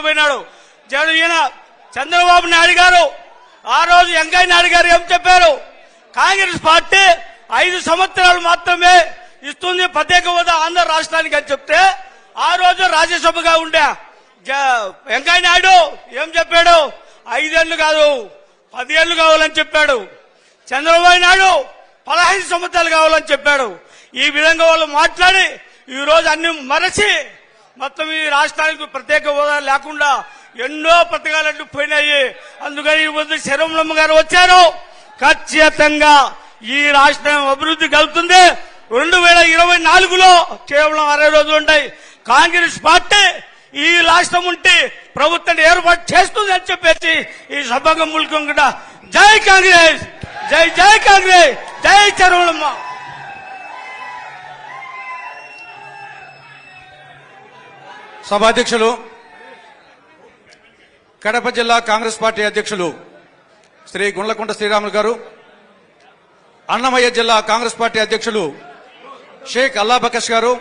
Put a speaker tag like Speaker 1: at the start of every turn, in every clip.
Speaker 1: పోయినాడు. ఈయన చంద్రబాబు నాయుడు గారు ఆ రోజు వెంకయ్య నాయుడు గారు ఏం చెప్పారు? కాంగ్రెస్ పార్టీ 5 సంవత్సరాలు మాత్రమే ఇస్తుంది ప్రత్యేక హోదా ఆంధ్ర రాష్ట్రానికి అని చెప్తే ఆ రోజు రాజ్యసభగా ఉండే వెంకయ్య నాయుడు ఏం చెప్పాడు? 5 ఏళ్లు కాదు 10 ఏళ్లు కావాలని చెప్పాడు. చంద్రబాబు నాయుడు 15 సంవత్సరాలు కావాలని చెప్పాడు. ఈ విధంగా వాళ్ళు మాట్లాడి ఈ రోజు అన్ని మరచి మొత్తం ఈ రాష్ట్రానికి ప్రత్యేక హోదా లేకుండా ఎన్నో పథకాలన్నీ పోయినాయి. అందుకని ఈ రోజు శరవణమ్మ గారు వచ్చారు. ఖచ్చితంగా ఈ రాష్ట్రం అభివృద్ధి కలుగుతుంది. 2024లో కేవలం 60 రోజులు ఉంటాయి. కాంగ్రెస్ పార్టీ ఈ రాష్ట్రం ఉంటే ప్రభుత్వాన్ని ఏర్పాటు చేస్తుంది అని చెప్పేసి ఈ సభగా ముల్కొండ జై కాంగ్రెస్, జై జై కాంగ్రెస్, జై శరవణమ్మ.
Speaker 2: సభాధ్యక్షులు, కడప జిల్లా కాంగ్రెస్ పార్టీ అధ్యక్షులు శ్రీ గుండ్లకుంట శ్రీరాములు గారు, అన్నమయ్య జిల్లా కాంగ్రెస్ పార్టీ అధ్యక్షులు షేక్ అల్లాబకష్ గారు,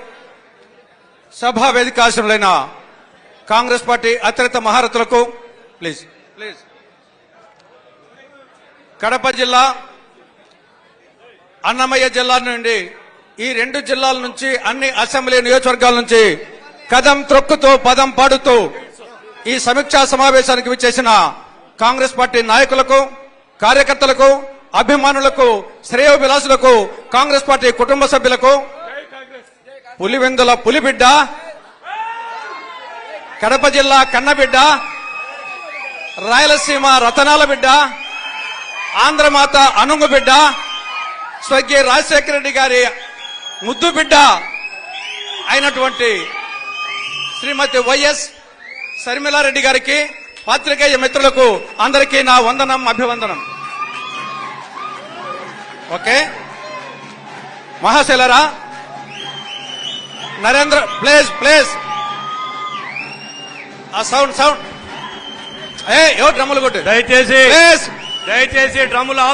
Speaker 2: సభా వేదిక ఆశ్రములైన కాంగ్రెస్ పార్టీ అత్యధిక మహారథులకు ప్లీజ్ ప్లీజ్ కడప జిల్లా, అన్నమయ్య జిల్లా నుండి ఈ 2 జిల్లాల నుంచి అన్ని అసెంబ్లీ నియోజకవర్గాల నుంచి కదం త్రొక్కుతూ పదం పాడుతూ ఈ సమీక్షా సమావేశానికి విచ్చేసిన కాంగ్రెస్ పార్టీ నాయకులకు, కార్యకర్తలకు, అభిమానులకు, శ్రేయోభిలాషులకు, కాంగ్రెస్ పార్టీ కుటుంబ సభ్యులకు, పులివెందుల పులిబిడ్డ, కడప జిల్లా కన్నబిడ్డ, రాయలసీమ రతనాల బిడ్డ, ఆంధ్రమాత అనుంగు బిడ్డ, స్వర్గీయ రాజశేఖర రెడ్డి గారి ముద్దు బిడ్డ అయినటువంటి శ్రీమతి వైఎస్ శర్మిలారెడ్డి గారికి, పాత్రికేయ మిత్రులకు అందరికీ నా వందనం, అభివందనం. ఓకే మహాశైలరా, నరేంద్ర ప్లేస్ ప్లేస్ ఆ సౌండ్ ఎవరు డ్రమ్ములు కొట్టు
Speaker 1: దయచేసి డ్రమ్ములు